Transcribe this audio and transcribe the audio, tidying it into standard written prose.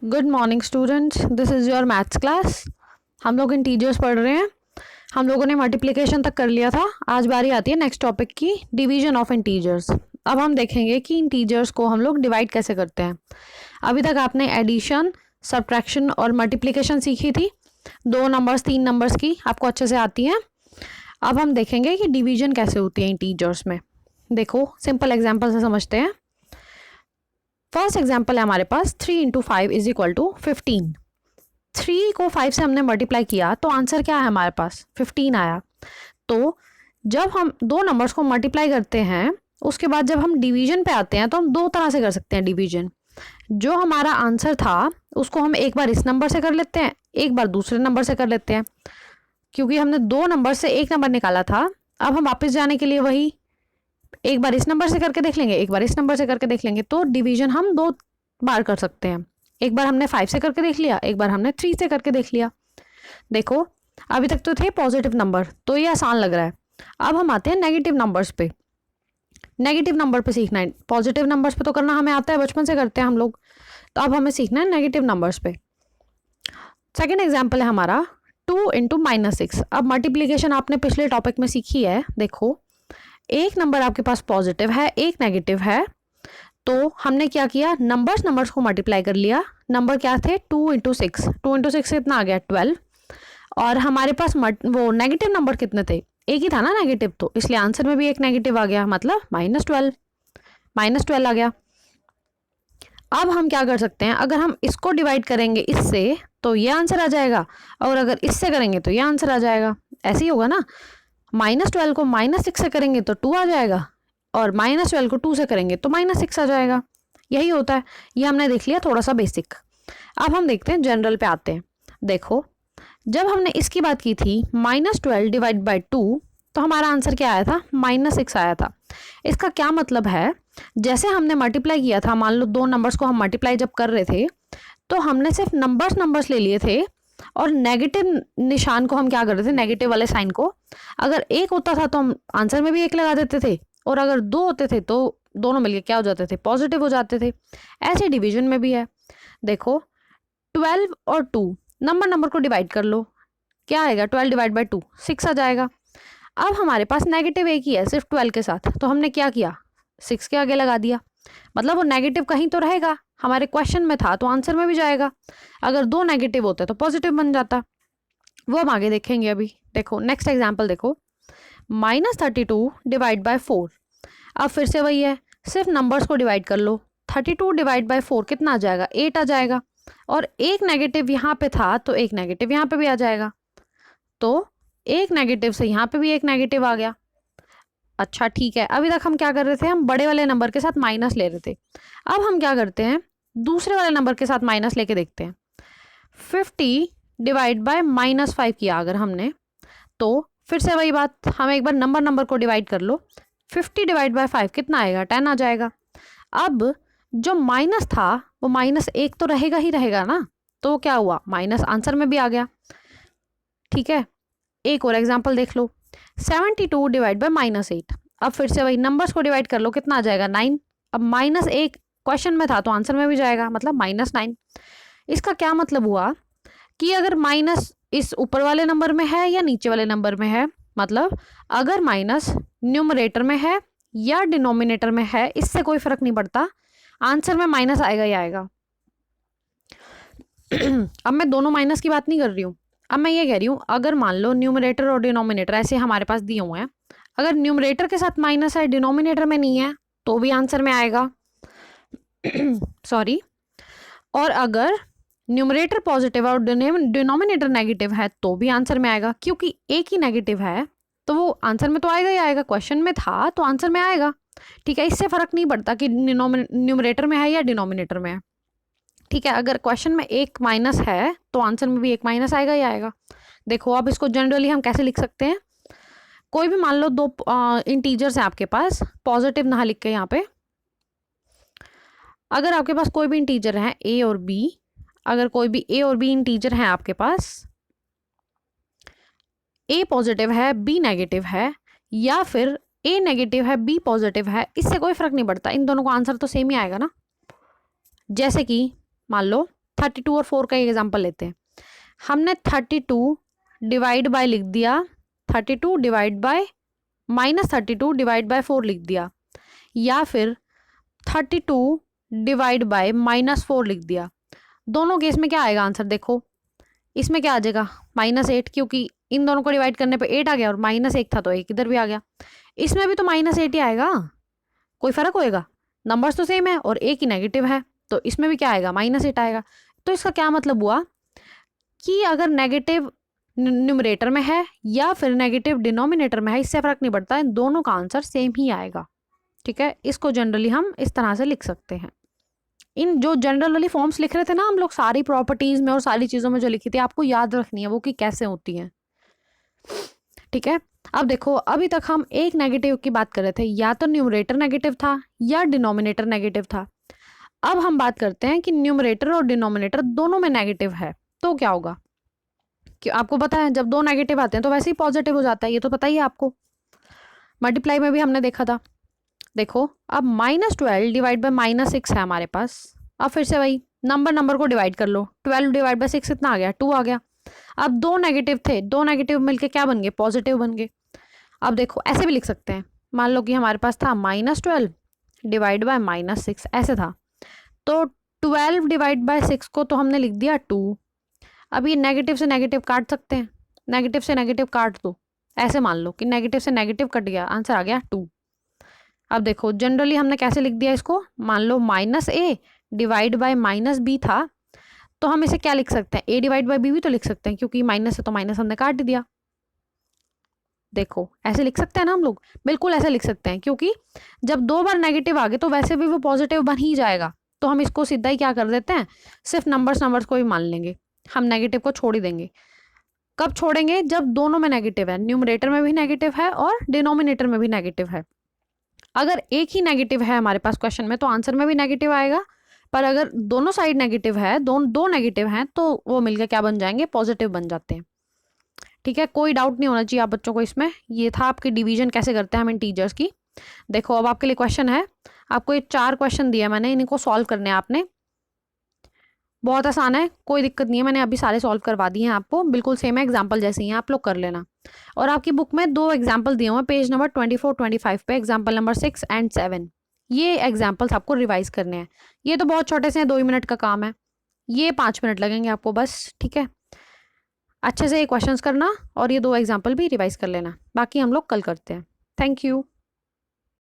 Good morning students, this is your maths class. हम लोग integers पढ़ रहे हैं। हम लोगों ने मल्टीप्लिकेशन तक कर लिया था। आज बारी आती है नेक्स्ट टॉपिक की, डिवीजन ऑफ इंटीजर्स। अब हम देखेंगे कि इंटीजर्स को हम लोग डिवाइड कैसे करते हैं। अभी तक आपने एडिशन, सब्ट्रैक्शन और मल्टीप्लिकेशन सीखी थी। 2 नंबर्स 3 नंबर्स की आपको अच्छे से आती हैं। अब हम देखेंगे कि डिवीजन कैसे होती है इंटीजर्स में। देखो, सिंपल एग्जाम्पल से समझते हैं। फर्स्ट एग्जाम्पल है हमारे पास 3 इंटू 5 इज इक्वल टू 15। 3 को 5 से हमने मल्टीप्लाई किया तो आंसर क्या है हमारे पास 15 आया। तो जब हम दो नंबर्स को मल्टीप्लाई करते हैं उसके बाद जब हम डिवीजन पे आते हैं तो हम दो तरह से कर सकते हैं डिवीजन। जो हमारा आंसर था उसको हम एक बार इस नंबर से कर लेते हैं, एक बार दूसरे नंबर से कर लेते हैं। क्योंकि हमने दो नंबर से एक नंबर निकाला था, अब हम वापस जाने के लिए वही एक बार इस नंबर से करके देख लेंगे, एक बार इस नंबर से करके देख लेंगे। तो डिवीजन हम दो बार कर सकते हैं। एक बार हमने 5 से करके देख लिया, एक बार हमने 3 से करके देख लिया। देखो, अभी तक तो थे पॉजिटिव नंबर तो ये आसान लग रहा है। अब हम आते हैं नेगेटिव नंबर्स पे। नेगेटिव नंबर पे सीखना है। पॉजिटिव नंबर्स पे तो करना हमें आता है, बचपन से करते हैं हम लोग। तो अब हमें सीखना है नेगेटिव नंबर्स पे। सेकेंड एग्जाम्पल है हमारा 2 इंटू -6। अब मल्टीप्लीकेशन आपने पिछले टॉपिक में सीखी है। देखो, एक नंबर आपके पास पॉजिटिव है, एक नेगेटिव है। तो हमने क्या किया, नंबर्स को मल्टीप्लाई कर लिया। नंबर क्या थे 2 इंटू 6, 2 इंटू 6 कितना आ गया 12। और हमारे पास वो नेगेटिव नंबर कितने थे, एक ही था ना नेगेटिव, तो इसलिए आंसर में भी एक नेगेटिव आ गया, मतलब -12 आ गया। अब हम क्या कर सकते हैं, अगर हम इसको डिवाइड करेंगे इससे तो ये आंसर आ जाएगा, और अगर इससे करेंगे तो ये आंसर आ जाएगा। ऐसे ही होगा ना, -12 को -6 से करेंगे तो 2 आ जाएगा, और -12 को 2 से करेंगे तो -6 आ जाएगा। यही होता है। ये हमने देख लिया थोड़ा सा बेसिक। अब हम देखते हैं जनरल पे आते हैं। देखो, जब हमने इसकी बात की थी -12 डिवाइड बाई 2 तो हमारा आंसर क्या आया था, -6 आया था। इसका क्या मतलब है, जैसे हमने मल्टीप्लाई किया था, मान लो दो नंबर्स को हम मल्टीप्लाई जब कर रहे थे तो हमने सिर्फ नंबर्स ले लिए थे, और नेगेटिव निशान को हम क्या कर रहे थे, नेगेटिव वाले साइन को अगर एक होता था तो हम आंसर में भी एक लगा देते थे, और अगर दो होते थे तो दोनों मिलके क्या हो जाते थे, पॉजिटिव हो जाते थे। ऐसे डिवीजन में भी है। देखो, 12 और 2 नंबर को डिवाइड कर लो, क्या आएगा 12 डिवाइड बाई 2 6 आ जाएगा। अब हमारे पास नेगेटिव एक ही है सिर्फ 12 के साथ, तो हमने क्या किया 6 के आगे लगा दिया। मतलब वो नेगेटिव कहीं तो रहेगा, हमारे क्वेश्चन में था तो आंसर में भी जाएगा। अगर दो नेगेटिव होते तो पॉजिटिव बन जाता। वो हम आगे देखेंगे। अभी देखो नेक्स्ट एग्जाम्पल देखो, -32 डिवाइड बाय 4। अब फिर से वही है, सिर्फ नंबर्स को डिवाइड कर लो। 32 डिवाइड बाय 4 कितना आ जाएगा, 8 आ जाएगा। और एक नेगेटिव यहाँ पे था तो एक नेगेटिव यहाँ पे भी आ जाएगा। तो एक नेगेटिव से यहाँ पे भी एक नेगेटिव आ गया। अच्छा ठीक है, अभी तक हम क्या कर रहे थे, हम बड़े वाले नंबर के साथ माइनस ले रहे थे। अब हम क्या करते हैं, दूसरे वाले नंबर के साथ माइनस लेके देखते हैं। 50 डिवाइड बाय -5 किया अगर हमने, तो फिर से वही बात, हम एक बार नंबर को डिवाइड कर लो। 50 डिवाइड बाय 5 कितना आएगा, 10 आ जाएगा। अब जो माइनस था वो -1 तो रहेगा ही रहेगा ना, तो क्या हुआ, माइनस आंसर में भी आ गया। ठीक है, एक और एग्जाम्पल देख लो, 72 डिवाइड बाय -8। अब फिर से वही नंबर्स को डिवाइड कर लो, कितना आ जाएगा 9। अब -1 क्वेश्चन में था तो आंसर में भी जाएगा, मतलब -9। इसका क्या मतलब हुआ कि अगर माइनस इस ऊपर वाले नंबर में है या नीचे वाले नंबर में है, मतलब अगर माइनस न्यूमरेटर में है या डिनोमिनेटर में है, इससे कोई फर्क नहीं पड़ता, आंसर में माइनस आएगा ही आएगा। अब मैं दोनों माइनस की बात नहीं कर रही हूँ, अब मैं ये कह रही हूँ अगर मान लो न्यूमरेटर और डिनोमिनेटर ऐसे हमारे पास दिए हुए हैं, अगर न्यूमरेटर के साथ माइनस है डिनोमिनेटर में नहीं है तो भी आंसर में आएगा। सॉरी, और अगर न्यूमरेटर पॉजिटिव और डिनोमिनेटर नेगेटिव है तो भी आंसर में आएगा, क्योंकि एक ही नेगेटिव है तो वो आंसर में तो आएगा ही आएगा। क्वेश्चन में था तो आंसर में आएगा। ठीक है, इससे फर्क नहीं पड़ता कि न्यूमरेटर में है या डिनोमिनेटर में है। ठीक है, अगर क्वेश्चन में एक माइनस है तो आंसर में भी एक माइनस आएगा ही आएगा। देखो, अब इसको जनरली हम कैसे लिख सकते हैं, कोई भी मान लो दो इंटीजर्स हैं आपके पास, पॉजिटिव ना लिख के यहाँ पे, अगर आपके पास कोई भी इंटीजर है ए और बी, अगर कोई भी ए और बी इंटीजर है आपके पास, ए पॉजिटिव है बी नेगेटिव है, या फिर ए नेगेटिव है बी पॉजिटिव है, इससे कोई फर्क नहीं पड़ता, इन दोनों का आंसर तो सेम ही आएगा ना। जैसे कि मान लो 32 और 4 का एग्जाम्पल लेते हैं। हमने 32 डिवाइड बाय लिख दिया, 32 डिवाइड बाय -32 डिवाइड बाय 4 लिख दिया, या फिर 32 डिवाइड बाय -4 लिख दिया। दोनों केस में क्या आएगा आंसर देखो, इसमें क्या आ जाएगा -8, क्योंकि इन दोनों को डिवाइड करने पे 8 आ गया और -1 था तो 1 इधर भी आ गया। इसमें भी तो -8 ही आएगा, कोई फर्क होएगा? नंबर्स तो सेम है और एक ही नेगेटिव है, तो इसमें भी क्या आएगा -8 आएगा। तो इसका क्या मतलब हुआ कि अगर नेगेटिव न्यूमरेटर में है या फिर नेगेटिव डिनोमिनेटर में है, इससे फर्क नहीं पड़ता, इन दोनों का आंसर सेम ही आएगा। ठीक है, इसको जनरली हम इस तरह से लिख सकते हैं। इन जो जनरल वाली फॉर्म्स लिख रहे थे ना हम लोग, सारी प्रॉपर्टीज में और सारी चीजों में जो लिखी थी, आपको याद रखनी है वो कि कैसे होती है। ठीक है, अब देखो अभी तक हम एक नेगेटिव की बात कर रहे थे, या तो न्यूमरेटर नेगेटिव था या डिनोमिनेटर नेगेटिव था। अब हम बात करते हैं कि न्यूमरेटर और डिनोमिनेटर दोनों में नेगेटिव है, तो क्या होगा? कि आपको पता है जब दो नेगेटिव आते हैं तो वैसे ही पॉजिटिव हो जाता है, ये तो पता ही है आपको, मल्टीप्लाई में भी हमने देखा था। देखो अब -12 डिवाइड बाय -6 है हमारे पास। अब फिर से वही नंबर को डिवाइड कर लो, 12 डिवाइड बाय 6 कितना आ गया? 2 आ गया। अब दो नेगेटिव थे, दो नेगेटिव मिलके क्या बन गए? पॉजिटिव बन गए। अब देखो ऐसे भी लिख सकते हैं, मान लो कि हमारे पास था -12 डिवाइड बाय -6 ऐसे था, तो 12 डिवाइड बाय 6 को तो हमने लिख दिया 2। अब ये नेगेटिव से नेगेटिव काट सकते हैं, नेगेटिव से नेगेटिव काट दो, ऐसे मान लो कि नेगेटिव से नेगेटिव कट गया, आंसर आ गया 2। अब देखो जनरली हमने कैसे लिख दिया इसको, मान लो -a डिवाइड बाय -b था, तो हम इसे क्या लिख सकते हैं? a डिवाइड बाय b भी तो लिख सकते हैं, क्योंकि माइनस है तो माइनस हमने काट दिया। देखो ऐसे लिख सकते हैं ना हम लोग, बिल्कुल ऐसे लिख सकते हैं, क्योंकि जब दो बार नेगेटिव आ गए तो वैसे भी वो पॉजिटिव बन ही जाएगा। तो हम इसको सीधा ही क्या कर देते हैं, सिर्फ नंबर्स को ही मान लेंगे, हम नेगेटिव को छोड़ ही देंगे। कब छोड़ेंगे? जब दोनों में नेगेटिव है, न्यूमरेटर में भी नेगेटिव है और डिनोमिनेटर में भी नेगेटिव है। अगर एक ही नेगेटिव है हमारे पास क्वेश्चन में तो आंसर में भी नेगेटिव आएगा, पर अगर दोनों साइड नेगेटिव है, दो नेगेटिव हैं, तो वो मिलकर क्या बन जाएंगे? पॉजिटिव बन जाते हैं। ठीक है, कोई डाउट नहीं होना चाहिए आप बच्चों को इसमें। ये था आपकी डिवीजन कैसे करते हैं हम इंटीजर्स की। देखो अब आपके लिए क्वेश्चन है, आपको ये 4 क्वेश्चन दिए मैंने, इनको सॉल्व करने हैं आपने। बहुत आसान है, कोई दिक्कत नहीं है, मैंने अभी सारे सॉल्व करवा दिए हैं आपको, बिल्कुल सेम है, एग्जाम्पल जैसे ही हैं, आप लोग कर लेना। और आपकी बुक में 2 एग्जाम्पल दिए हुए हैं, पेज नंबर 24-25 पे, एग्जाम्पल नंबर 6 एंड 7। ये एग्जाम्पल्स आपको रिवाइज करने हैं। ये तो बहुत छोटे से हैं, 2 ही मिनट का काम है, ये 5 मिनट लगेंगे आपको बस। ठीक है, अच्छे से ये क्वेश्चंस करना और ये 2 एग्जाम्पल भी रिवाइज कर लेना, बाकी हम लोग कल करते हैं। Thank you.